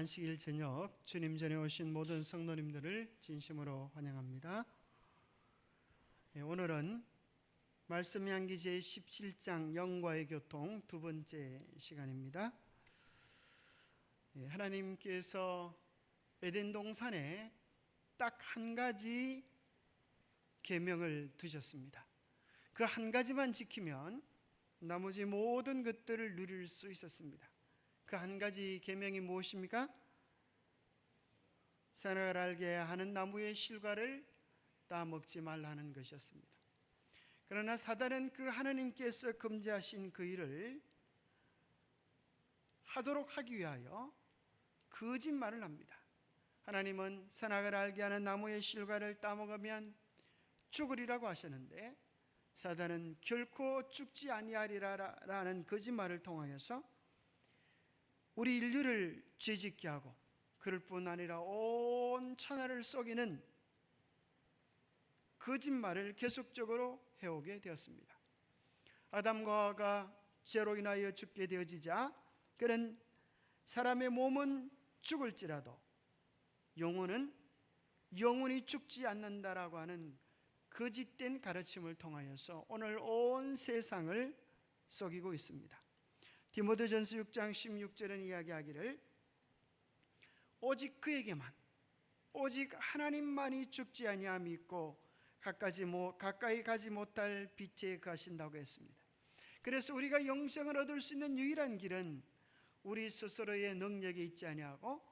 안식일 저녁 주님 전에 오신 모든 성도님들을 진심으로 환영합니다. 오늘은 말씀 향기 제17장 영과의 교통 두 번째 시간입니다. 하나님께서 에덴 동산에 딱 한 가지 계명을 두셨습니다. 그 한 가지만 지키면 나머지 모든 것들을 누릴 수 있었습니다. 그 한 가지 계명이 무엇입니까? 선악을 알게 하는 나무의 실과를 따먹지 말라는 것이었습니다. 그러나 사단은 그 하나님께서 금지하신 그 일을 하도록 하기 위하여 거짓말을 합니다. 하나님은 선악을 알게 하는 나무의 실과를 따먹으면 죽으리라고 하셨는데 사단은 결코 죽지 아니하리라라는 거짓말을 통하여서 우리 인류를 죄짓게 하고 그럴 뿐 아니라 온 천하를 속이는 거짓말을 계속적으로 해오게 되었습니다. 아담과 하와가 죄로 인하여 죽게 되어지자 그는 사람의 몸은 죽을지라도 영혼은 영원히 죽지 않는다라고 하는 거짓된 가르침을 통하여서 오늘 온 세상을 속이고 있습니다. 디모데전서 6장 16절은 이야기하기를 오직 그에게만 오직 하나님만이 죽지 아니함이 있고 가까이 가지 못할 빛에 가신다고 했습니다. 그래서 우리가 영생을 얻을 수 있는 유일한 길은 우리 스스로의 능력에 있지 아니하고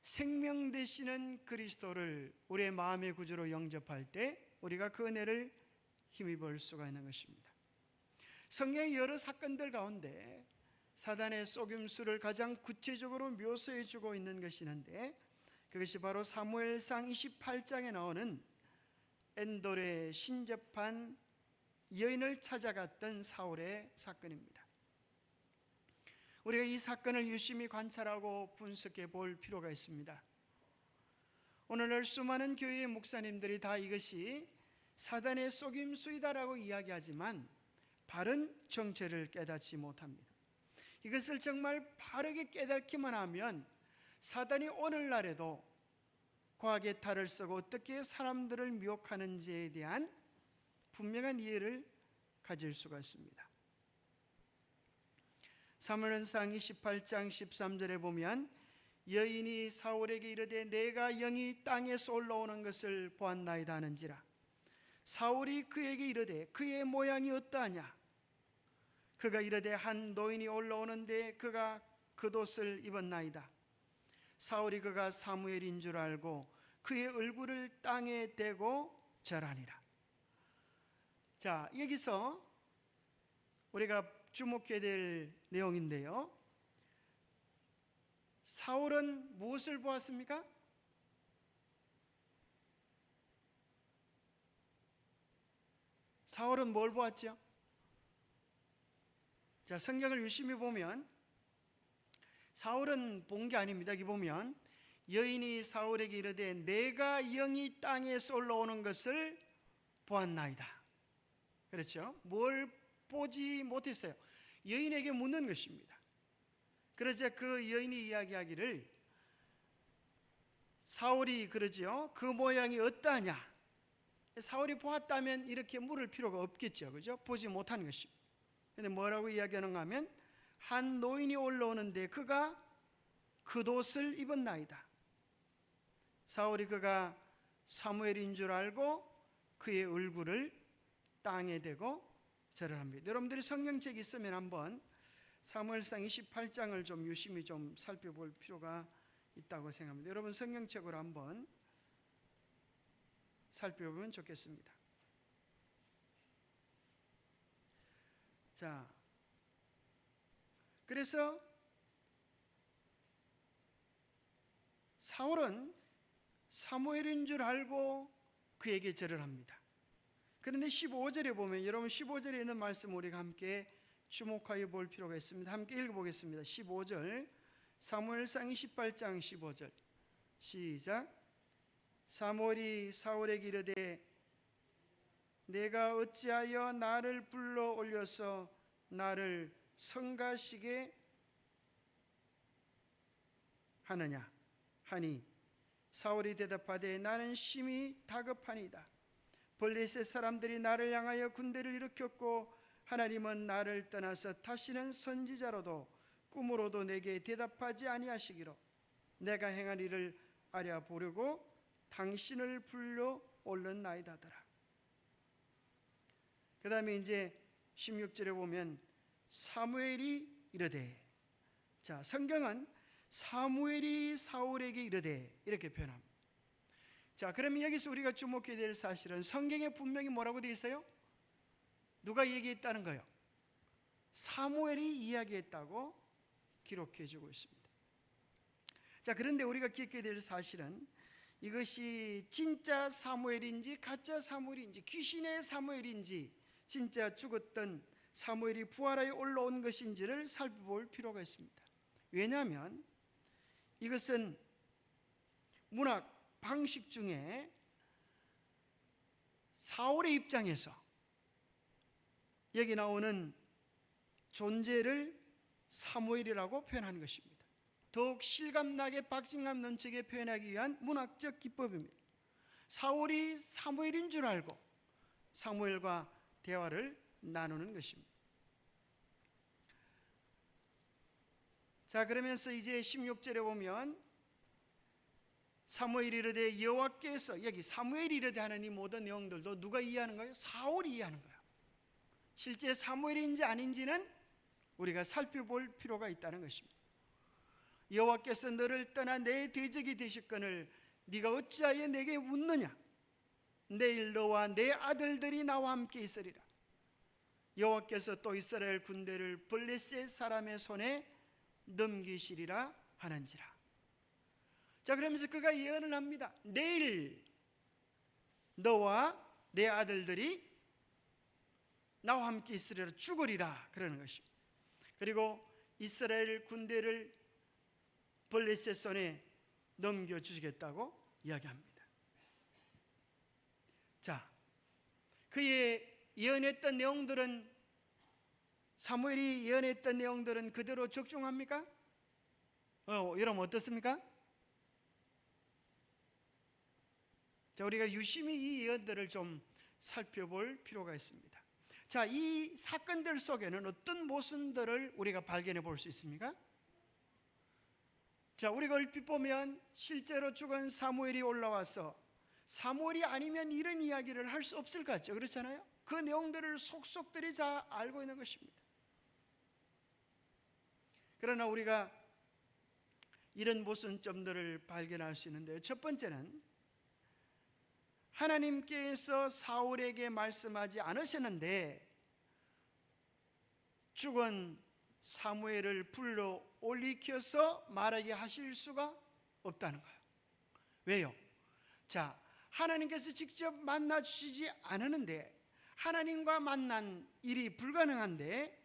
생명 되시는 그리스도를 우리의 마음의 구주로 영접할 때 우리가 그 은혜를 힘입을 수가 있는 것입니다. 성경의 여러 사건들 가운데 사단의 속임수를 가장 구체적으로 묘사해 주고 있는 것이 있는데 그것이 바로 사무엘상 28장에 나오는 엔돌에 신접한 여인을 찾아갔던 사울의 사건입니다. 우리가 이 사건을 유심히 관찰하고 분석해 볼 필요가 있습니다. 오늘날 수많은 교회의 목사님들이 다 이것이 사단의 속임수이다라고 이야기하지만 바른 정체를 깨닫지 못합니다. 이것을 정말 바르게 깨닫기만 하면 사단이 오늘날에도 과학의 탈을 쓰고 어떻게 사람들을 미혹하는지에 대한 분명한 이해를 가질 수가 있습니다. 사무엘상 28장 13절에 보면 여인이 사울에게 이르되 내가 영이 땅에서 올라오는 것을 보았나이다 하는지라 사울이 그에게 이르되 그의 모양이 어떠하냐 그가 이르되 한 노인이 올라오는데 그가 겉옷을 입었나이다 사울이 그가 사무엘인 줄 알고 그의 얼굴을 땅에 대고 절하니라. 자, 여기서 우리가 주목해야 될 내용인데요, 사울은 무엇을 보았습니까? 사울은 뭘 보았죠? 자, 성경을 유심히 보면 사울은 본 게 아닙니다. 여기 보면 여인이 사울에게 이르되 내가 영이 땅에서 올라오는 것을 보았나이다. 그렇죠? 뭘 보지 못했어요? 여인에게 묻는 것입니다. 그러자 그 여인이 이야기하기를 사울이 그러죠. 그 모양이 어떠하냐? 사울이 보았다면 이렇게 물을 필요가 없겠죠. 그죠? 보지 못한 것입니다. 근데 뭐라고 이야기하는가 하면 한 노인이 올라오는데 그가 겉옷을 입었나이다. 사울이 그가 사무엘인 줄 알고 그의 얼굴을 땅에 대고 절을 합니다. 여러분들이 성경책 있으면 한번 사무엘상 28장을 좀 유심히 좀 살펴볼 필요가 있다고 생각합니다. 여러분 성경책으로 한번 살펴보면 좋겠습니다. 자, 그래서 사울은 사무엘인 줄 알고 그에게 절을 합니다. 그런데 15절에 보면 여러분 15절에 있는 말씀 우리가 함께 주목하여 볼 필요가 있습니다. 함께 읽어보겠습니다. 15절 사무엘상 28장 15절 시작. 사무엘이 사울에게 이르되 내가 어찌하여 나를 불러 올려서 나를 성가시게 하느냐 하니 사울이 대답하되 나는 심히 다급하니이다. 블레셋 사람들이 나를 향하여 군대를 일으켰고 하나님은 나를 떠나서 다시는 선지자로도 꿈으로도 내게 대답하지 아니하시기로 내가 행할 일을 알아보려고 당신을 불러 올렸나이다더라. 그 다음에 이제 16절에 보면 사무엘이 이르되, 자, 성경은 사무엘이 사울에게 이르되 이렇게 표현합니다. 자, 그러면 여기서 우리가 주목해야 될 사실은 성경에 분명히 뭐라고 되어 있어요? 누가 얘기했다는 거예요? 사무엘이 이야기했다고 기록해 주고 있습니다. 자, 그런데 우리가 기억해야 될 사실은 이것이 진짜 사무엘인지 가짜 사무엘인지 귀신의 사무엘인지 진짜 죽었던 사무엘이 부활하여 올라온 것인지를 살펴볼 필요가 있습니다. 왜냐하면 이것은 문학 방식 중에 사울의 입장에서 여기 나오는 존재를 사무엘이라고 표현하는 것입니다. 더욱 실감나게 박진감 넘치게 표현하기 위한 문학적 기법입니다. 사울이 사무엘인 줄 알고 사무엘과 대화를 나누는 것입니다. 자, 그러면서 이제 16절에 보면 사무엘이 이르되 여호와께서, 여기 사무엘이 이르되 하는 이 모든 내용들도 누가 이해하는 거예요? 사울이 이해하는 거예요. 실제 사무엘인지 아닌지는 우리가 살펴볼 필요가 있다는 것입니다. 여호와께서 너를 떠나 내 대적이 되셨거늘 네가 어찌하여 내게 묻느냐? 내일 너와 내 아들들이 나와 함께 있으리라. 여호와께서 또 이스라엘 군대를 블레셋 사람의 손에 넘기시리라 하는지라. 자, 그러면서 그가 예언을 합니다. 내일 너와 내 아들들이 나와 함께 있으리라, 죽으리라 그러는 것입니다. 그리고 이스라엘 군대를 블레셋 손에 넘겨주시겠다고 이야기합니다. 자, 그의 예언했던 내용들은, 사무엘이 예언했던 내용들은 그대로 적중합니까? 여러분 어떻습니까? 자, 우리가 유심히 이 예언들을 좀 살펴볼 필요가 있습니다. 자, 이 사건들 속에는 어떤 모순들을 우리가 발견해 볼 수 있습니까? 자, 우리가 얼핏 보면 실제로 죽은 사무엘이 올라와서 사무엘이 아니면 이런 이야기를 할 수 없을 것 같죠. 그렇잖아요. 그 내용들을 속속들이 다 알고 있는 것입니다. 그러나 우리가 이런 모순점들을 발견할 수 있는데요. 첫 번째는 하나님께서 사울에게 말씀하지 않으셨는데 죽은 사무엘을 불러 올리켜서 말하게 하실 수가 없다는 거예요. 왜요? 자, 하나님께서 직접 만나 주시지 않았는데, 하나님과 만난 일이 불가능한데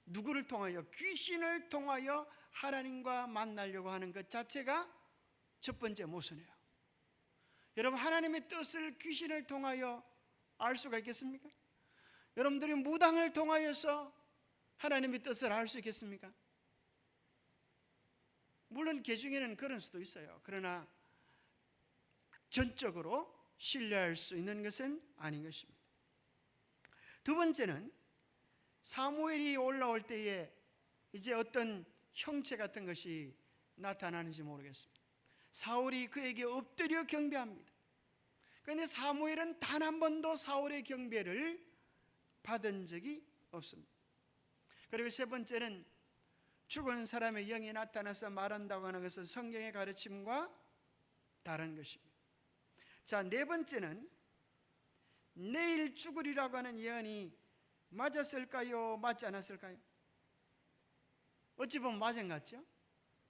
누구를 통하여? 귀신을 통하여 하나님과 만나려고 하는 것 자체가 첫 번째 모순이에요. 여러분, 하나님의 뜻을 귀신을 통하여 알 수가 있겠습니까? 여러분들이 무당을 통하여서 하나님의 뜻을 알 수 있겠습니까? 물론 개중에는 그런 수도 있어요. 그러나 전적으로 신뢰할 수 있는 것은 아닌 것입니다. 두 번째는 사무엘이 올라올 때에 이제 어떤 형체 같은 것이 나타나는지 모르겠습니다. 사울이 그에게 엎드려 경배합니다. 그런데 사무엘은 단 한 번도 사울의 경배를 받은 적이 없습니다. 그리고 세 번째는 죽은 사람의 영이 나타나서 말한다고 하는 것은 성경의 가르침과 다른 것입니다. 자, 네 번째는 내일 죽으리라고 하는 예언이 맞았을까요? 맞지 않았을까요? 어찌 보면 맞은 것 같죠?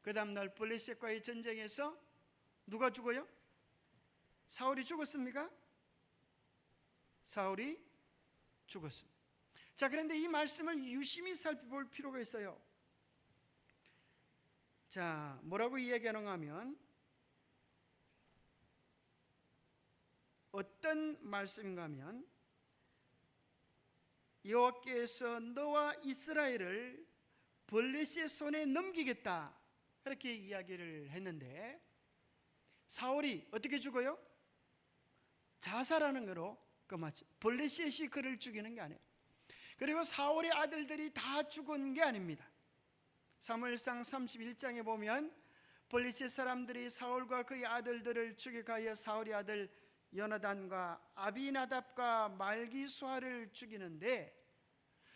그 다음날 블레셋과의 전쟁에서 누가 죽어요? 사울이 죽었습니까? 사울이 죽었습니다. 자, 그런데 이 말씀을 유심히 살펴볼 필요가 있어요. 자, 뭐라고 이야기하는가 하면 어떤 말씀인가 하면 여호와께서 너와 이스라엘을 블레셋 손에 넘기겠다, 그렇게 이야기를 했는데, 사울이 어떻게 죽어요? 자살하는 거로 끝마치. 블레셋이 그를 죽이는 게 아니에요. 그리고 사울의 아들들이 다 죽은 게 아닙니다. 사무엘상 31장에 보면 블레셋 사람들이 사울과 그의 아들들을 죽여가여 사울의 아들 요나단과 아비나답과 말기수아를 죽이는데,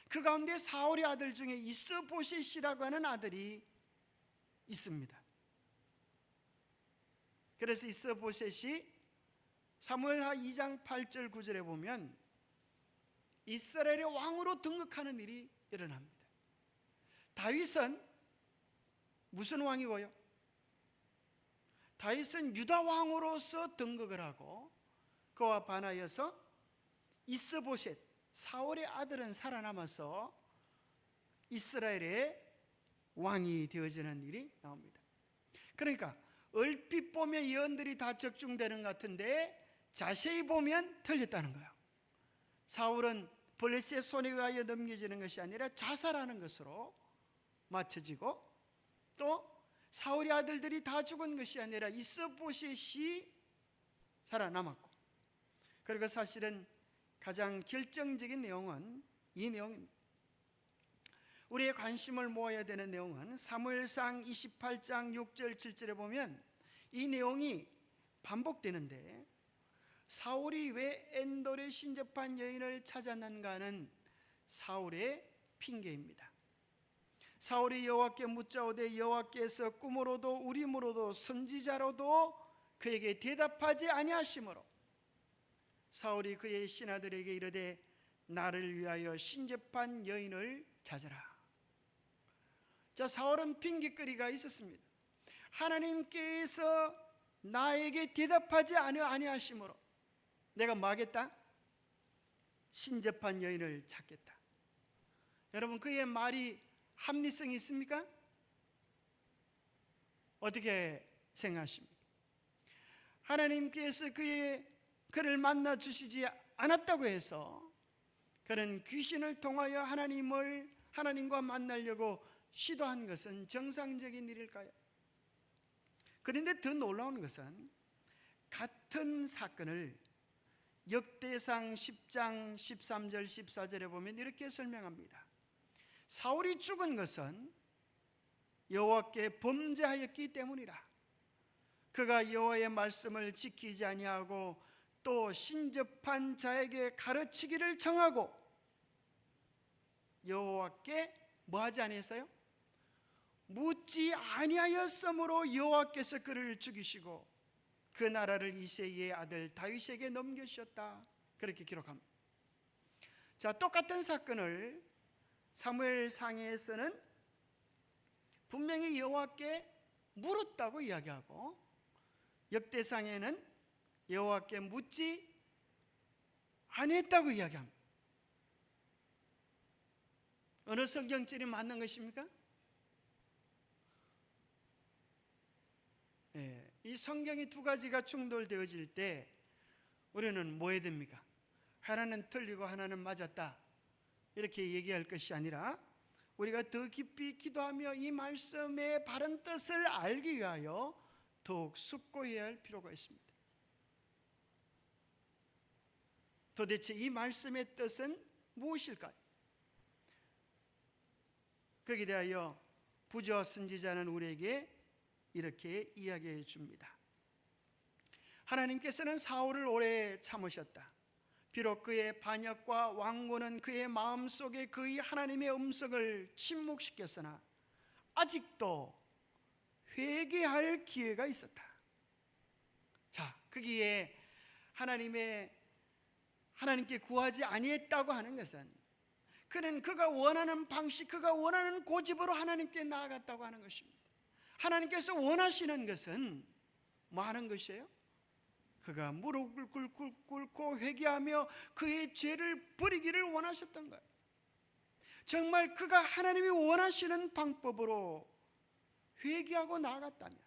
그 가운데 사울의 아들 중에 이스보셋이라고 하는 아들이 있습니다. 그래서 이스보셋이 사무엘하 2장 8절 9절에 보면 이스라엘의 왕으로 등극하는 일이 일어납니다. 다윗은 무슨 왕이고요? 다윗은 유다 왕으로서 등극을 하고 그와 반하여서 이스보셋 사울의 아들은 살아남아서 이스라엘의 왕이 되어지는 일이 나옵니다. 그러니까 얼핏 보면 예언들이 다 적중되는 것 같은데 자세히 보면 틀렸다는 거예요. 사울은 블레셋 손에 의하여 넘겨지는 것이 아니라 자살하는 것으로 맞춰지고, 또 사울의 아들들이 다 죽은 것이 아니라 이스보셋이 살아남았고, 그리고 사실은 가장 결정적인 내용은 이 내용입니다. 우리의 관심을 모아야 되는 내용은 사무엘상 28장 6절 7절에 보면 이 내용이 반복되는데, 사울이 왜 엔돌의 신접한 여인을 찾았는가 하는 사울의 핑계입니다. 사울이 여호와께 묻자오되 여호와께서 꿈으로도 우림으로도 선지자로도 그에게 대답하지 아니하시므로 사울이 그의 신하들에게 이르되 나를 위하여 신접한 여인을 찾으라. 자, 사울은 핑계거리가 있었습니다. 하나님께서 나에게 대답하지 아니하시므로 내가 뭐 하겠다? 신접한 여인을 찾겠다. 여러분, 그의 말이 합리성이 있습니까? 어떻게 생각하십니까? 하나님께서 그를 만나 주시지 않았다고 해서 그는 귀신을 통하여 하나님과 만나려고 시도한 것은 정상적인 일일까요? 그런데 더 놀라운 것은 같은 사건을 역대상 10장 13절 14절에 보면 이렇게 설명합니다. 사울이 죽은 것은 여호와께 범죄하였기 때문이라. 그가 여호와의 말씀을 지키지 아니하고 또 신접한 자에게 가르치기를 정하고 여호와께 뭐하지 아니했어요? 묻지 아니하였으므로 여호와께서 그를 죽이시고 그 나라를 이새의 아들 다윗에게 넘겨주셨다. 그렇게 기록합니다. 자, 똑같은 사건을 사무엘상에서는 분명히 여호와께 물었다고 이야기하고, 역대상에는 여호와께 묻지 아니했다고 이야기합니다. 어느 성경절이 맞는 것입니까? 이 성경이 두 가지가 충돌되어질 때 우리는 뭐 해야 됩니까? 하나는 틀리고 하나는 맞았다 이렇게 얘기할 것이 아니라 우리가 더 깊이 기도하며 이 말씀의 바른 뜻을 알기 위하여 더욱 숙고해야 할 필요가 있습니다. 도대체 이 말씀의 뜻은 무엇일까요? 거기에 대하여 부조와 선지자는 우리에게 이렇게 이야기해 줍니다. 하나님께서는 사울을 오래 참으셨다. 비록 그의 반역과 완고는 그의 마음속에 그의 하나님의 음성을 침묵시켰으나 아직도 회개할 기회가 있었다. 자, 거기에 하나님께 구하지 아니했다고 하는 것은 그는 그가 원하는 방식, 그가 원하는 고집으로 하나님께 나아갔다고 하는 것입니다. 하나님께서 원하시는 것은 뭐 하는 것이에요? 그가 무릎을 꿇고 회개하며 그의 죄를 버리기를 원하셨던 거예요. 정말 그가 하나님이 원하시는 방법으로 회개하고 나아갔다면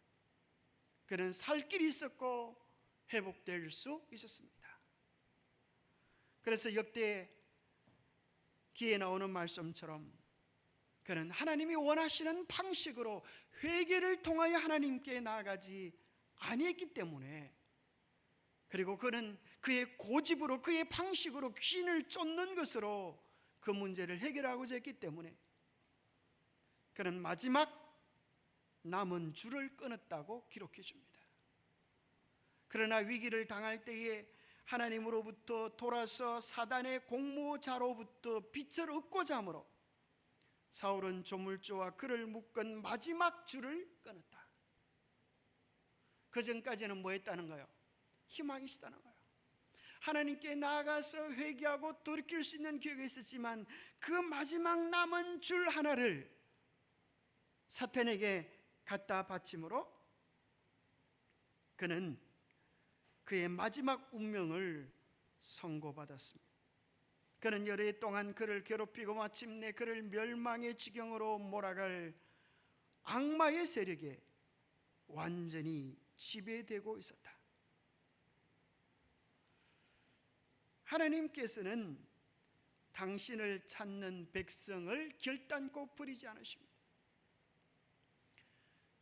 그는 살 길이 있었고 회복될 수 있었습니다. 그래서 역대 기에 나오는 말씀처럼 그는 하나님이 원하시는 방식으로 회개를 통하여 하나님께 나아가지 아니었기 때문에, 그리고 그는 그의 고집으로, 그의 방식으로, 귀신을 쫓는 것으로 그 문제를 해결하고자 했기 때문에 그는 마지막 남은 줄을 끊었다고 기록해 줍니다. 그러나 위기를 당할 때에 하나님으로부터 돌아서 사단의 공모자로부터 빛을 얻고자 함으로 사울은 조물주와 그를 묶은 마지막 줄을 끊었다. 그 전까지는 뭐 했다는 거예요? 희망이 있었다는 거예요. 하나님께 나아가서 회개하고 돌이킬 수 있는 기회가 있었지만 그 마지막 남은 줄 하나를 사탄에게 갖다 바침으로 그는 그의 마지막 운명을 선고받았습니다. 그는 여러 해 동안 그를 괴롭히고 마침내 그를 멸망의 지경으로 몰아갈 악마의 세력에 완전히 지배되고 있었다. 하나님께서는 당신을 찾는 백성을 결단코 버리지 않으십니다.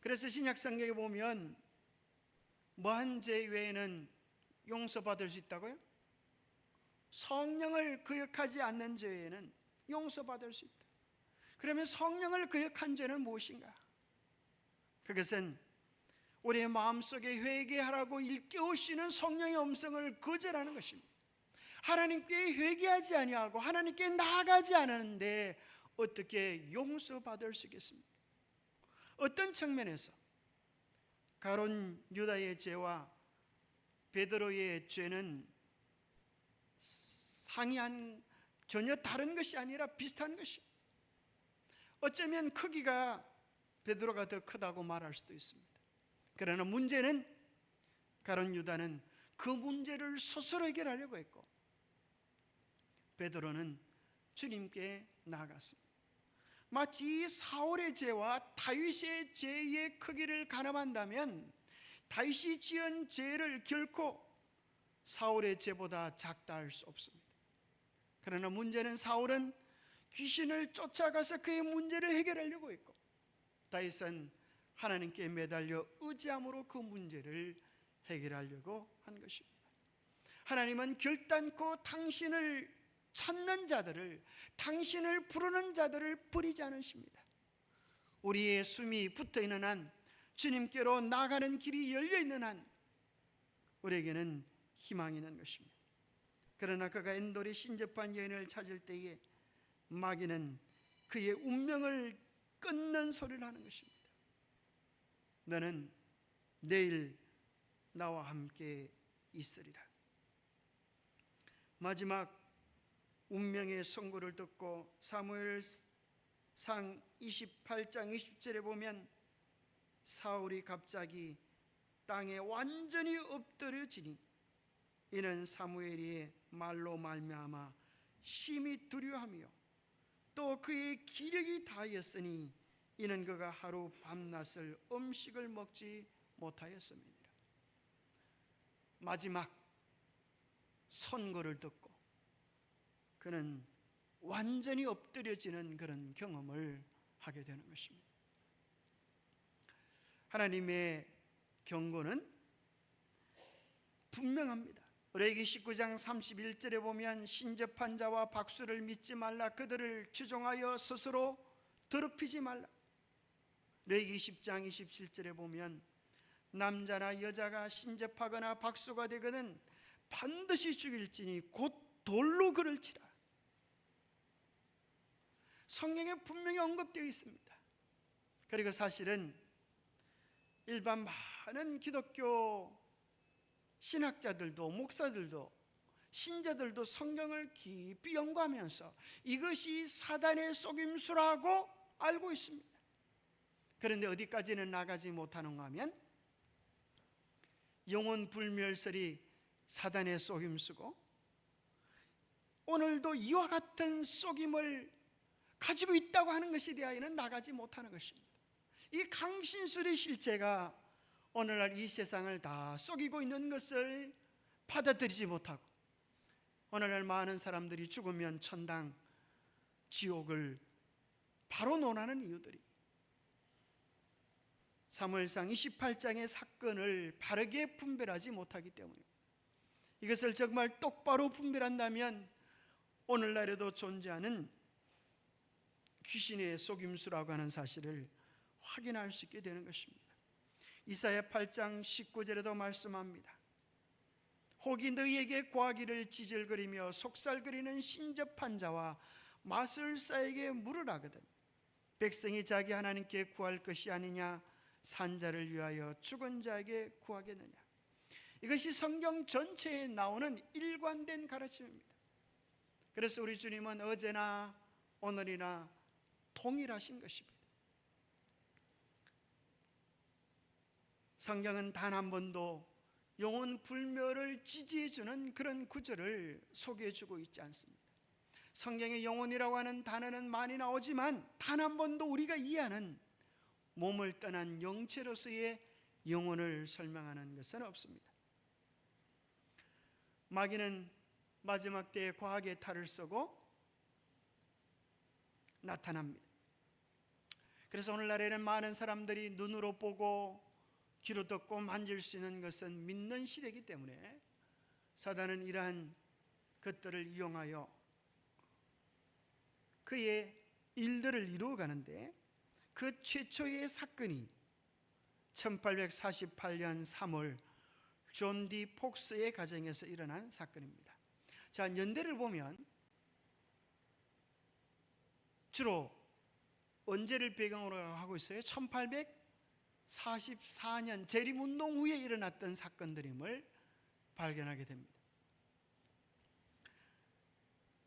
그래서 신약성경에 보면 뭐한 죄 외에는 용서받을 수 있다고요? 성령을 거역하지 않는 죄에는 용서받을 수 있다. 그러면 성령을 거역한 죄는 무엇인가? 그것은 우리의 마음속에 회개하라고 일깨우시는 성령의 음성을 거절하는 것입니다. 하나님께 회개하지 아니하고 하나님께 나아가지 않았는데 어떻게 용서받을 수 있겠습니까? 어떤 측면에서 가룟 유다의 죄와 베드로의 죄는 상이한, 전혀 다른 것이 아니라 비슷한 것입니다. 어쩌면 크기가 베드로가 더 크다고 말할 수도 있습니다. 그러나 문제는 가룟 유다는 그 문제를 스스로 해결하려고 했고 베드로는 주님께 나아갔습니다. 마치 사울의 죄와 다윗의 죄의 크기를 가늠한다면 다윗이 지은 죄를 결코 사울의 죄보다 작다 할 수 없습니다. 그러나 문제는 사울은 귀신을 쫓아가서 그의 문제를 해결하려고 했고 다윗은 하나님께 매달려 의지함으로 그 문제를 해결하려고 한 것입니다. 하나님은 결단코 당신을 찾는 자들을, 당신을 부르는 자들을 버리지 않으십니다. 우리의 숨이 붙어있는 한, 주님께로 나가는 길이 열려있는 한 우리에게는 희망이 있는 것입니다. 그러나 그가 엔돌의 신접한 여인을 찾을 때에 마귀는 그의 운명을 끊는 소리를 하는 것입니다. 너는 내일 나와 함께 있으리라. 마지막 운명의 선고를 듣고 사무엘상 28장 20절에 보면 사울이 갑자기 땅에 완전히 엎드려지니 이는 사무엘이 말로 말미암아 심히 두려워하며 또 그의 기력이 다하였으니 이는 그가 하루 밤낮을 음식을 먹지 못하였음이니라. 마지막 선고를 듣고 그는 완전히 엎드려지는 그런 경험을 하게 되는 것입니다. 하나님의 경고는 분명합니다. 레위기 19장 31절에 보면 신접한 자와 박수를 믿지 말라, 그들을 추종하여 스스로 더럽히지 말라. 레위기 10장 27절에 보면 남자나 여자가 신접하거나 박수가 되거든 반드시 죽일지니 곧 돌로 그를 치라. 성경에 분명히 언급되어 있습니다. 그리고 사실은 일반 많은 기독교 신학자들도 목사들도 신자들도 성경을 깊이 연구하면서 이것이 사단의 속임수라고 알고 있습니다. 그런데 어디까지는 나가지 못하는가 하면 영혼 불멸설이 사단의 속임수고 오늘도 이와 같은 속임을 가지고 있다고 하는 것에 대하여는 나가지 못하는 것입니다. 이 강신술의 실체가 오늘날 이 세상을 다 속이고 있는 것을 받아들이지 못하고 오늘날 많은 사람들이 죽으면 천당, 지옥을 바로 논하는 이유들이 사무엘상 28장의 사건을 바르게 분별하지 못하기 때문입니다. 이것을 정말 똑바로 분별한다면 오늘날에도 존재하는 귀신의 속임수라고 하는 사실을 확인할 수 있게 되는 것입니다. 이사야 8장 19절에도 말씀합니다. 혹이 너희에게 구하기를 지질거리며 속살거리는 신접한 자와 마술사에게 물으라거든 백성이 자기 하나님께 구할 것이 아니냐 산자를 위하여 죽은 자에게 구하겠느냐. 이것이 성경 전체에 나오는 일관된 가르침입니다. 그래서 우리 주님은 어제나 오늘이나 동일하신 것입니다. 성경은 단 한 번도 영혼 불멸을 지지해주는 그런 구절을 소개해주고 있지 않습니다. 성경에 영혼이라고 하는 단어는 많이 나오지만 단 한 번도 우리가 이해하는 몸을 떠난 영체로서의 영혼을 설명하는 것은 없습니다. 마귀는 마지막 때에 과학의 탈을 쓰고 나타납니다. 그래서 오늘날에는 많은 사람들이 눈으로 보고 귀로 듣고 만질 수 있는 것은 믿는 시대이기 때문에 사단은 이러한 것들을 이용하여 그의 일들을 이루어가는데 그 최초의 사건이 1848년 3월 존 디 폭스의 가정에서 일어난 사건입니다. 자, 연대를 보면 주로 언제를 배경으로 하고 있어요? 1844년 재림운동 후에 일어났던 사건들임을 발견하게 됩니다.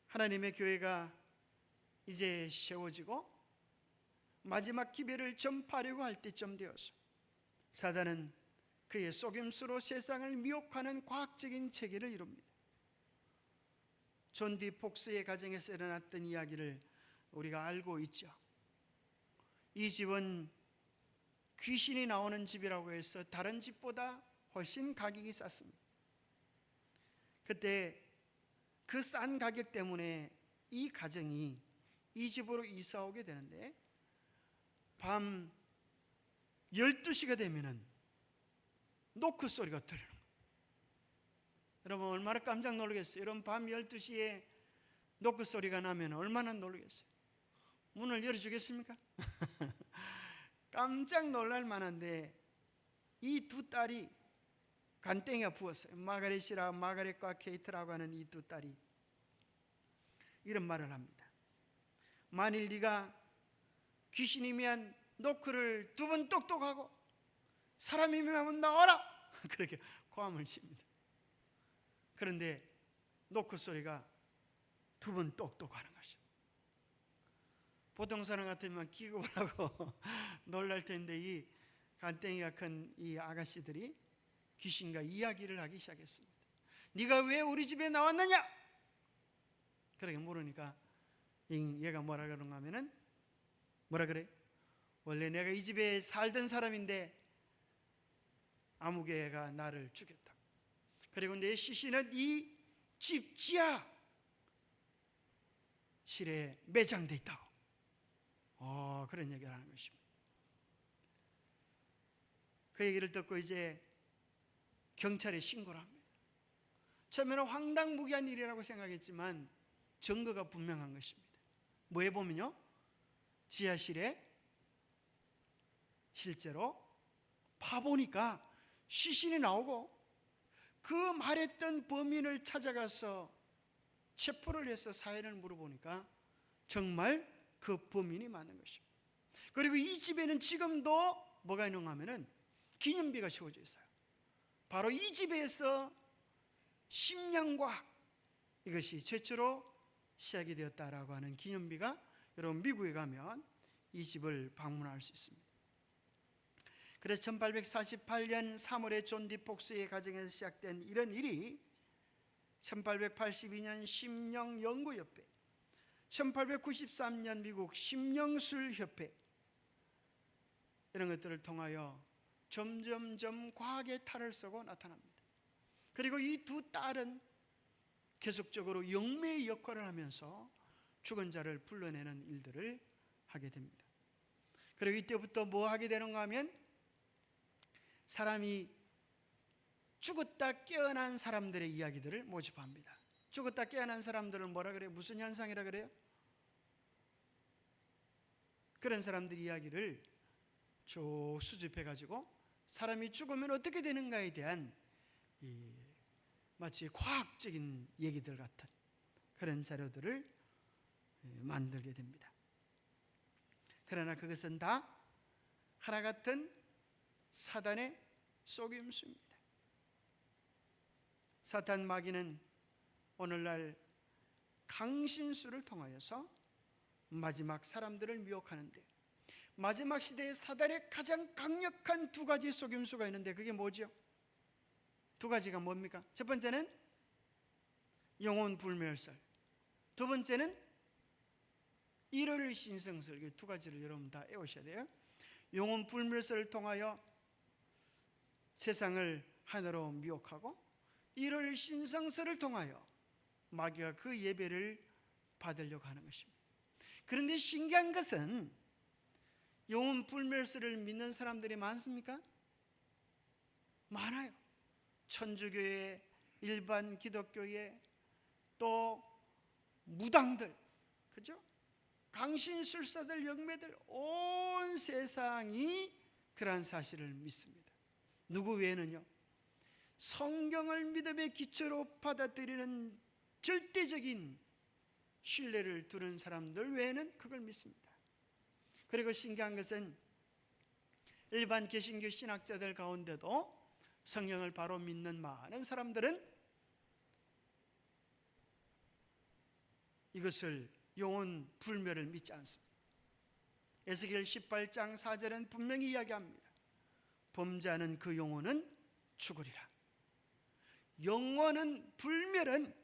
하나님의 교회가 이제 세워지고 마지막 기별을 전파하려고 할 때쯤 되어서 사단은 그의 속임수로 세상을 미혹하는 과학적인 체계를 이룹니다. 존 디 폭스의 가정에서 일어났던 이야기를 우리가 알고 있죠. 이 집은 귀신이 나오는 집이라고 해서 다른 집보다 훨씬 가격이 쌌습니다. 그때 그 싼 가격 때문에 이 가정이 이 집으로 이사 오게 되는데 밤 12시가 되면은 노크 소리가 들려요. 여러분 얼마나 깜짝 놀라겠어요. 여러분 밤 12시에 노크 소리가 나면 얼마나 놀라겠어요. 문을 열어주겠습니까? 깜짝 놀랄 만한데 이 두 딸이 간땡이가 부었어요. 마가렛과 케이트라고 하는 이 두 딸이 이런 말을 합니다. 만일 네가 귀신이면 노크를 두 번 똑똑하고 사람이면 나와라 그렇게 고함을 칩니다. 그런데 노크 소리가 두 번 똑똑하는 것이죠. 보통 사람 같으면 기겁을 하고 놀랄 텐데 이 간땡이가 큰 이 아가씨들이 귀신과 이야기를 하기 시작했습니다. 네가 왜 우리 집에 나왔느냐? 그렇게 물으니까 얘가 뭐라 그러는가 하면은 뭐라 그래? 원래 내가 이 집에 살던 사람인데 아무개가 나를 죽였다. 그리고 내 시신은 이 집 지하 실에 매장돼 있다고. 그런 얘기를 하는 것입니다. 그 얘기를 듣고 이제 경찰에 신고를 합니다. 처음에는 황당무계한 일이라고 생각했지만 증거가 분명한 것입니다. 뭐에 보면요, 지하실에 실제로 파보니까 시신이 나오고 그 말했던 범인을 찾아가서 체포를 해서 사연을 물어보니까 정말 그 범인이 맞는 것입니다. 그리고 이 집에는 지금도 뭐가 있는가 하면은 기념비가 세워져 있어요. 바로 이 집에서 심양과학 이것이 최초로 시작이 되었다라고 하는 기념비가 여러분 미국에 가면 이 집을 방문할 수 있습니다. 그래서 1848년 3월에 존 디 폭스의 가정에서 시작된 이런 일이 1882년 심령연구협회, 1893년 미국 심령술협회 이런 것들을 통하여 점점점 과학의 탈을 쓰고 나타납니다. 그리고 이 두 딸은 계속적으로 영매의 역할을 하면서 죽은 자를 불러내는 일들을 하게 됩니다. 그리고 이때부터 뭐 하게 되는가 하면 사람이 죽었다 깨어난 사람들의 이야기들을 모집합니다. 죽었다 깨어난 사람들을 뭐라 그래요? 무슨 현상이라 그래요? 그런 사람들 이야기를 쭉 수집해가지고 사람이 죽으면 어떻게 되는가에 대한 마치 과학적인 얘기들 같은 그런 자료들을 만들게 됩니다. 그러나 그것은 다 하나 같은 사단의 속임수입니다. 사탄 마귀는 오늘날 강신수를 통하여서 마지막 사람들을 미혹하는데, 마지막 시대에 사단의 가장 강력한 두 가지 속임수가 있는데 그게 뭐죠? 두 가지가 뭡니까? 첫 번째는 영혼 불멸설, 두 번째는 일월 신성설. 이 두 가지를 여러분 다 외우셔야 돼요. 영혼 불멸설을 통하여 세상을 하나로 미혹하고, 일월 신성설을 통하여 마귀가 그 예배를 받으려고 하는 것입니다. 그런데 신기한 것은 영혼 불멸설을 믿는 사람들이 많습니까? 많아요. 천주교회, 일반 기독교회, 또 무당들, 그죠? 강신술사들, 영매들, 온 세상이 그러한 사실을 믿습니다. 누구 외에는요? 성경을 믿음의 기초로 받아들이는 절대적인 신뢰를 두는 사람들 외에는 그걸 믿습니다. 그리고 신기한 것은 일반 개신교 신학자들 가운데도 성경을 바로 믿는 많은 사람들은 이것을 영혼 불멸을 믿지 않습니다. 에스겔 18장 4절은 분명히 이야기합니다. 범죄하는 그 영혼은 죽으리라. 영혼은 불멸은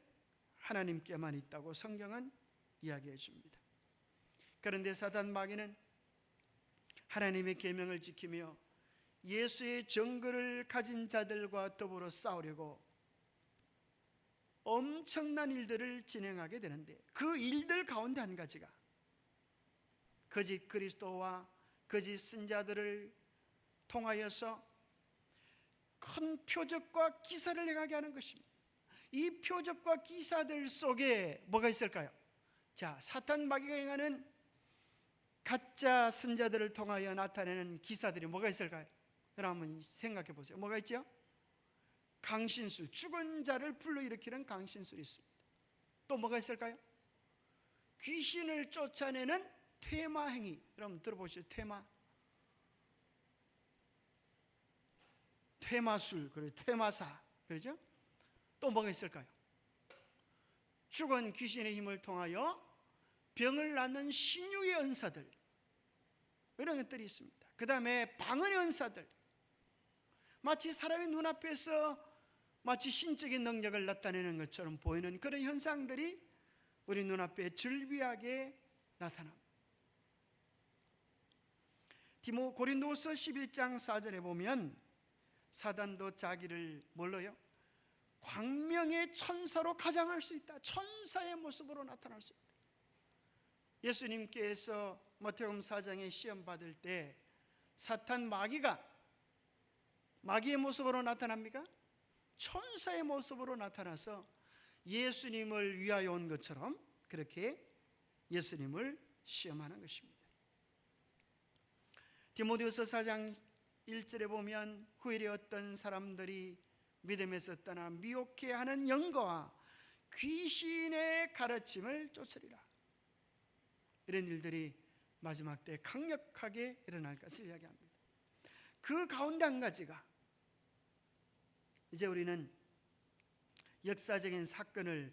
하나님께만 있다고 성경은 이야기해 줍니다. 그런데 사단 마귀는 하나님의 계명을 지키며 예수의 정글을 가진 자들과 더불어 싸우려고 엄청난 일들을 진행하게 되는데, 그 일들 가운데 한 가지가 거짓 그리스도와 거짓 선자들을 통하여서 큰 표적과 기사를 행하게 하는 것입니다. 이 표적과 기사들 속에 뭐가 있을까요? 자, 사탄 마귀가 행하는 가짜 선자들을 통하여 나타내는 기사들이 뭐가 있을까요? 여러분 생각해 보세요. 뭐가 있죠? 강신술, 죽은 자를 불러일으키는 강신술이 있습니다. 또 뭐가 있을까요? 귀신을 쫓아내는 퇴마행위. 여러분 들어보시죠. 퇴마술, 그리고 퇴마사, 그러죠? 또 뭐가 있을까요? 죽은 귀신의 힘을 통하여 병을 낫는 신유의 은사들, 이런 것들이 있습니다. 그 다음에 방언의 은사들, 마치 사람의 눈앞에서 마치 신적인 능력을 나타내는 것처럼 보이는 그런 현상들이 우리 눈앞에 절비하게 나타납니다. 고린도후서 11장 4절에 보면 사단도 자기를 뭘로요? 광명의 천사로 가장할 수 있다. 천사의 모습으로 나타날 수 있다. 예수님께서 마태복음 4장에 시험 받을 때 사탄 마귀가 마귀의 모습으로 나타납니까? 천사의 모습으로 나타나서 예수님을 위하여 온 것처럼 그렇게 예수님을 시험하는 것입니다. 디모데후서 4장 1절에 보면 후일에 어떤 사람들이 믿음에서 떠나 미혹해 하는 영과 귀신의 가르침을 쫓으리라. 이런 일들이 마지막 때 강력하게 일어날 것을 이야기합니다. 그 가운데 한 가지가, 이제 우리는 역사적인 사건을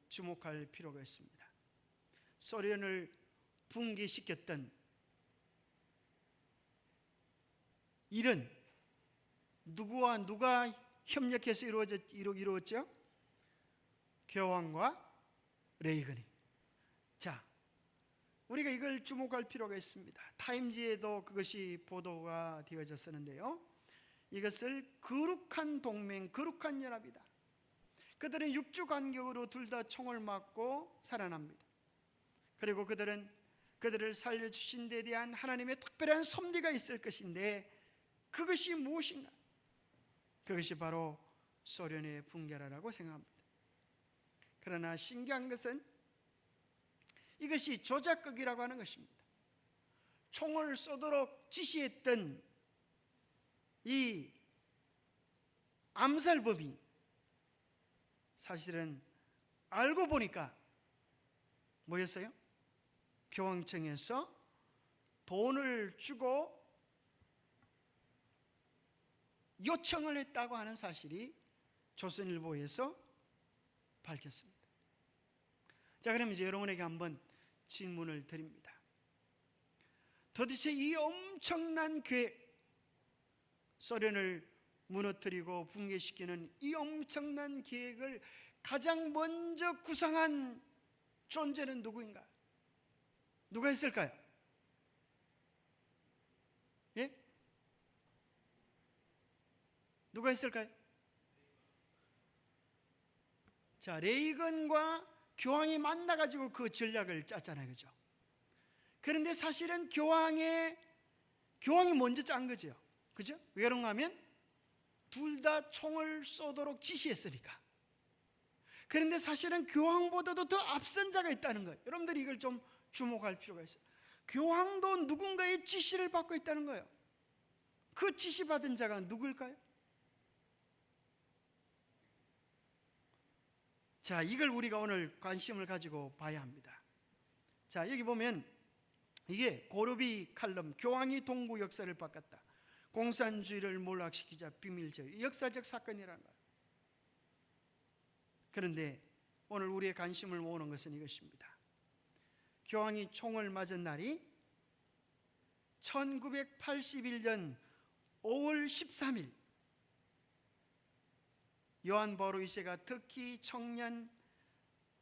주목할 필요가 있습니다. 소련을 붕괴시켰던 일은 누구와 누가 협력해서 이루어졌죠? 교황과 레이건이. 자, 우리가 이걸 주목할 필요가 있습니다. 타임지에도 그것이 보도가 되어졌었는데요, 이것을 거룩한 동맹, 거룩한 연합이다. 그들은 6주 간격으로 둘 다 총을 맞고 살아납니다. 그리고 그들은 그들을 살려주신 데 대한 하나님의 특별한 섭리가 있을 것인데 그것이 무엇인가? 그것이 바로 소련의 분결화라고 생각합니다. 그러나 신기한 것은 이것이 조작극이라고 하는 것입니다. 총을 쏘도록 지시했던 이 암살범이 사실은 알고 보니까 뭐였어요? 교황청에서 돈을 주고 요청을 했다고 하는 사실이 조선일보에서 밝혔습니다. 자, 그럼 이제 여러분에게 한번 질문을 드립니다. 도대체 이 엄청난 계획, 소련을 무너뜨리고 붕괴시키는 이 엄청난 계획을 가장 먼저 구상한 존재는 누구인가? 누가 있을까요? 예? 누가 있을까요? 자, 레이건과 교황이 만나가지고 그 전략을 짰잖아요, 그죠? 그런데 사실은 교황이 먼저 짠 거죠, 그죠? 왜 그런가 하면 둘 다 총을 쏘도록 지시했으니까. 그런데 사실은 교황보다도 더 앞선 자가 있다는 거예요. 여러분들이 이걸 좀 주목할 필요가 있어요. 교황도 누군가의 지시를 받고 있다는 거예요. 그 지시받은 자가 누구일까요? 자, 이걸 우리가 오늘 관심을 가지고 봐야 합니다. 자, 여기 보면 이게 고르비 칼럼, 교황이 동구 역사를 바꿨다, 공산주의를 몰락시키자 비밀제의 역사적 사건이라는 거예요. 그런데 오늘 우리의 관심을 모으는 것은 이것입니다. 교황이 총을 맞은 날이 1981년 5월 13일, 요한 바오로 2세가 터키 청년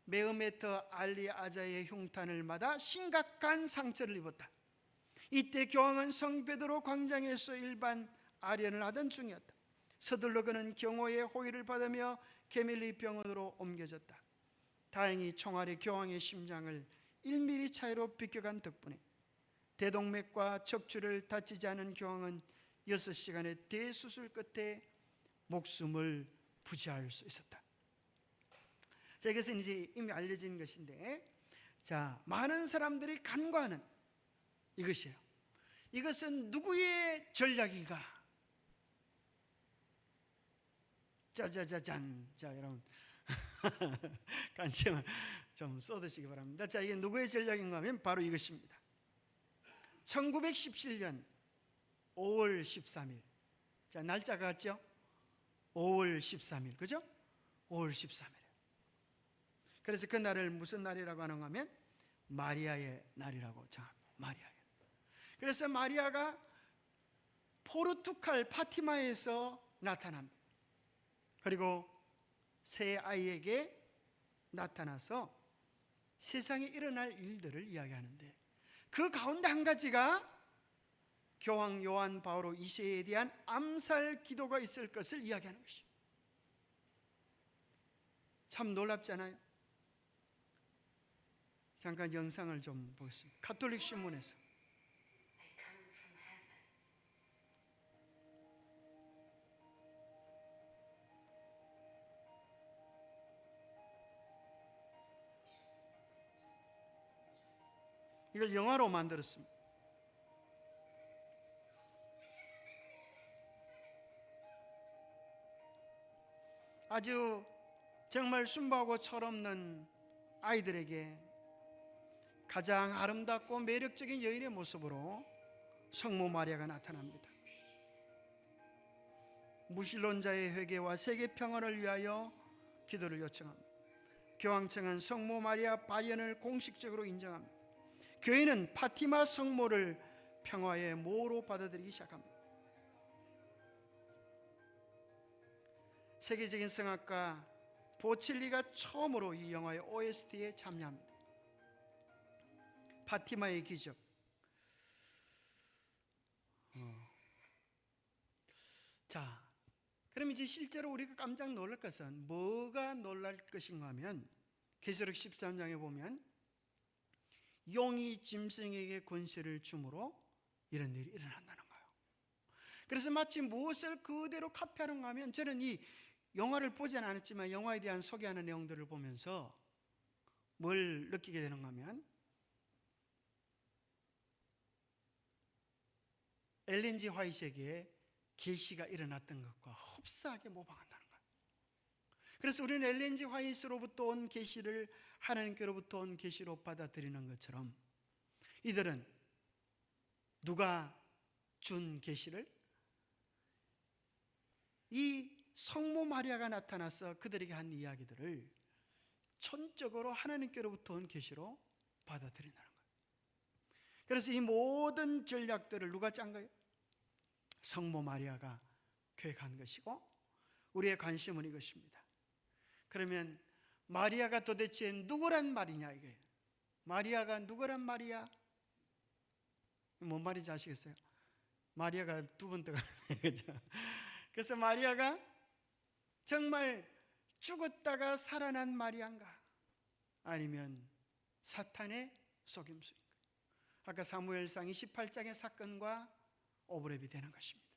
메흐메트 알리 아자의 흉탄을 맞아 심각한 상처를 입었다. 이때 교황은 성베드로 광장에서 일반 아련을 하던 중이었다. 서둘러 그는 경호의 호의를 받으며 게밀리 병원으로 옮겨졌다. 다행히 총알이 교황의 심장을 1mm 차이로 비껴간 덕분에 대동맥과 척추를 다치지 않은 교황은 6시간의 대수술 끝에 목숨을 부지할 수 있었다. 자, 이것은 이제 이미 알려진 것인데, 자, 많은 사람들이 간과하는 이것이에요. 이것은 누구의 전략인가? 짜자자잔. 자, 여러분 관심을 좀 쏟으시기 바랍니다. 자, 이게 누구의 전략인가 하면 바로 이것입니다. 1917년 5월 13일. 자, 날짜가 같죠? 5월 13일, 그죠? 5월 13일. 그래서 그 날을 무슨 날이라고 하는가 하면 마리아의 날이라고 정합니다. 마리아의. 그래서 마리아가 포르투갈 파티마에서 나타납니다. 그리고 새 아이에게 나타나서 세상에 일어날 일들을 이야기하는데, 그 가운데 한 가지가 교황 요한 바오로 2세에 대한 암살 기도가 있을 것을 이야기하는 것이죠. 참 놀랍잖아요. 잠깐 영상을 좀 보겠습니다. 가톨릭 신문에서. 이걸 영화로 만들었습니다. 아주 정말 순수하고 철없는 아이들에게 가장 아름답고 매력적인 여인의 모습으로 성모 마리아가 나타납니다. 무신론자의 회개와 세계 평화를 위하여 기도를 요청합니다. 교황청은 성모 마리아 발현을 공식적으로 인정합니다. 교회는 파티마 성모를 평화의 모로 받아들이기 시작합니다. 세계적인 성악가 보첼리가 처음으로 이 영화의 OST에 참여합니다. 파티마의 기적. 자, 그럼 이제 실제로 우리가 깜짝 놀랄 것은 뭐가 놀랄 것인가 하면 계시록 13장에 보면 용이 짐승에게 권세를 주므로 이런 일이 일어난다는 거예요. 그래서 마치 무엇을 그대로 카피하는가 하면, 저는 이 영화를 보진 않았지만 영화에 대한 소개하는 내용들을 보면서 뭘 느끼게 되는가 하면, 엘렌 G 화이트에게 계시가 일어났던 것과 흡사하게 모방한다는 거예요. 그래서 우리는 엘렌 G 화이트로부터 온 계시를 하나님께로부터 온 계시로 받아들이는 것처럼, 이들은 누가 준 계시를, 이 성모 마리아가 나타나서 그들에게 한 이야기들을 전적으로 하나님께로부터 온 계시로 받아들인다는 거예요. 그래서 이 모든 전략들을 누가 짠 거예요? 성모 마리아가 계획한 것이고, 우리의 관심은 이것입니다. 그러면 마리아가 도대체 누구란 말이냐 이게. 마리아가 누구란 말이야? 뭔 말인지 아시겠어요? 마리아가 두 번 들어가네, 그죠? 그래서 마리아가 정말 죽었다가 살아난 마리아인가? 아니면 사탄의 속임수인가? 아까 사무엘상 28장의 사건과 오버랩이 되는 것입니다.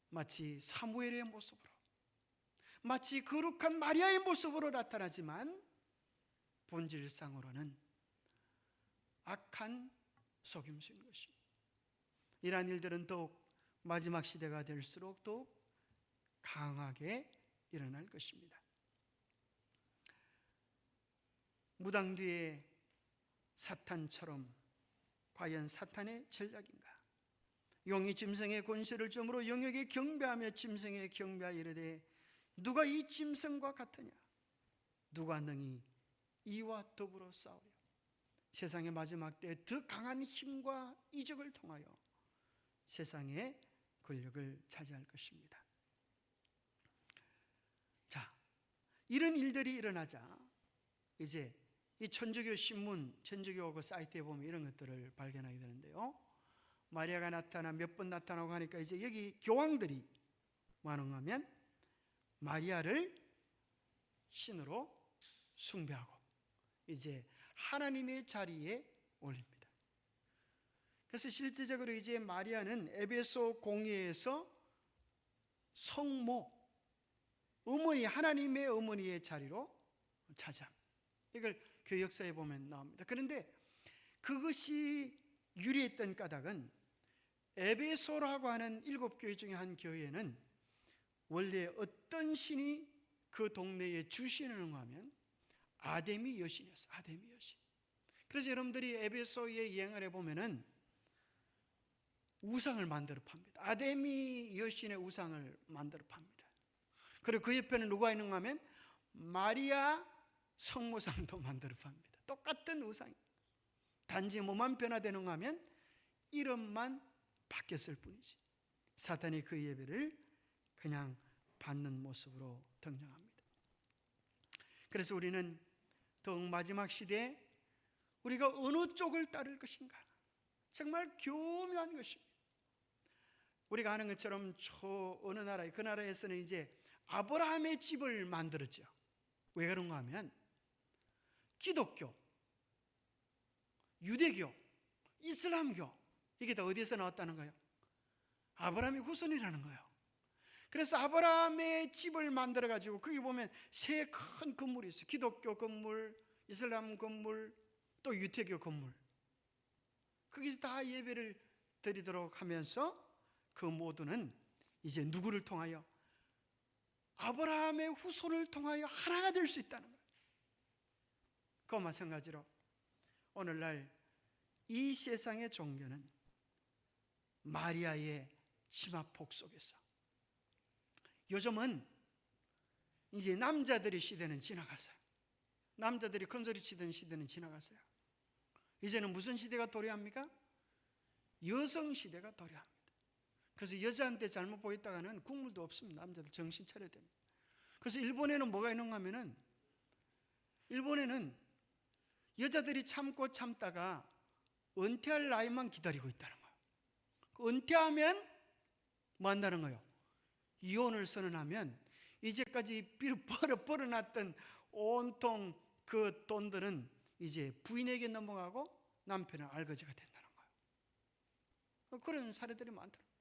마치 사무엘의 모습으로, 마치 거룩한 마리아의 모습으로 나타나지만 본질상으로는 악한 속임수인 것입니다. 이러한 일들은 더욱 마지막 시대가 될수록 더욱 강하게 일어날 것입니다. 무당 뒤에 사탄처럼 과연 사탄의 전략인가? 용이 짐승의 권세를 줌으로 영역에 경배하며 짐승에 경배하여 이르되 누가 이 짐승과 같으냐? 누가 능히 이와 더불어 싸우려? 세상의 마지막 때에 더 강한 힘과 이적을 통하여 세상의 권력을 차지할 것입니다. 자, 이런 일들이 일어나자 이제 이 천주교 신문, 천주교 그 사이트에 보면 이런 것들을 발견하게 되는데요. 마리아가 나타나 몇 번 나타나고 하니까 이제 여기 교황들이 뭐하는가면 마리아를 신으로 숭배하고 이제 하나님의 자리에 올립니다. 그래서 실제적으로 이제 마리아는 에베소 공회에서 성모, 어머니, 하나님의 어머니의 자리로 차지합니다. 이걸 교회 역사에 보면 나옵니다. 그런데 그것이 유리했던 까닭은 에베소라고 하는 7교회 중에 한 교회는 원래 어떤 신이 그 동네에 주신는가 하면 아데미 여신이었어요. 아데미 여신. 그래서 여러분들이 에베소의 여행을 해보면은 우상을 만들어 팝니다. 아데미 여신의 우상을 만들어 팝니다. 그리고 그 옆에는 누가 있는가 하면 마리아 성모상도 만들어 팝니다. 똑같은 우상이. 단지 뭐만 변화되는가 하면 이름만 바뀌었을 뿐이지. 사탄이 그 예배를 그냥 받는 모습으로 등장합니다. 그래서 우리는 더욱 마지막 시대에 우리가 어느 쪽을 따를 것인가? 정말 교묘한 것입니다. 우리가 아는 것처럼 어느 나라에, 그 나라에서는 이제 아브라함의 집을 만들었죠. 왜 그런가 하면 기독교, 유대교, 이슬람교, 이게 다 어디에서 나왔다는 거예요? 아브라함의 후손이라는 거예요. 그래서 아브라함의 집을 만들어 가지고 거기 보면 세 큰 건물이 있어요. 기독교 건물, 이슬람 건물, 또 유태교 건물. 거기서 다 예배를 드리도록 하면서 그 모두는 이제 누구를 통하여? 아브라함의 후손을 통하여 하나가 될 수 있다는 거예요. 그와 마찬가지로 오늘날 이 세상의 종교는 마리아의 치마폭 속에서, 요즘은 이제 남자들의 시대는 지나갔어요. 남자들이 큰소리 치던 시대는 지나갔어요. 이제는 무슨 시대가 도래합니까? 여성 시대가 도래합니다. 그래서 여자한테 잘못 보였다가는 국물도 없습니다. 남자들 정신 차려야 됩니다. 그래서 일본에는 뭐가 있는가 하면은, 일본에는 여자들이 참고 참다가 은퇴할 나이만 기다리고 있다는 거예요. 은퇴하면 뭐 한다는 거예요? 이혼을 선언하면 이제까지 벌어놨던 온통 그 돈들은 이제 부인에게 넘어가고 남편은 알거지가 된다는 거예요. 그런 사례들이 많더라고요.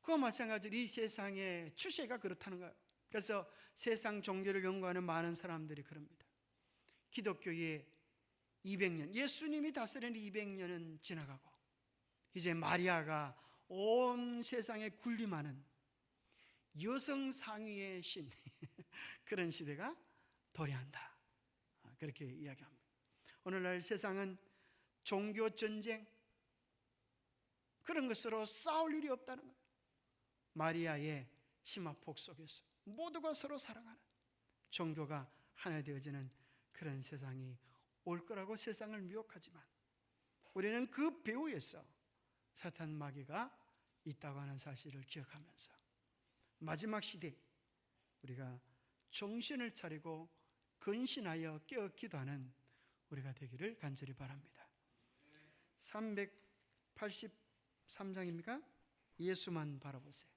그와 마찬가지로 이 세상의 추세가 그렇다는 거예요. 그래서 세상 종교를 연구하는 많은 사람들이 그럽니다. 기독교의 200년, 예수님이 다스리는 200년은 지나가고 이제 마리아가 온 세상에 군림하는 여성 상위의 신 그런 시대가 도래한다, 그렇게 이야기합니다. 오늘날 세상은 종교 전쟁 그런 것으로 싸울 일이 없다는 거예요. 마리아의 치마폭 속에서 모두가 서로 사랑하는 종교가 하나 되어지는 그런 세상이 올 거라고 세상을 미혹하지만 우리는 그 배후에서 사탄 마귀가 있다고 하는 사실을 기억하면서 마지막 시대 우리가 정신을 차리고 근신하여 깨어 기도하는 우리가 되기를 간절히 바랍니다. 383장입니까? 예수만 바라보세요.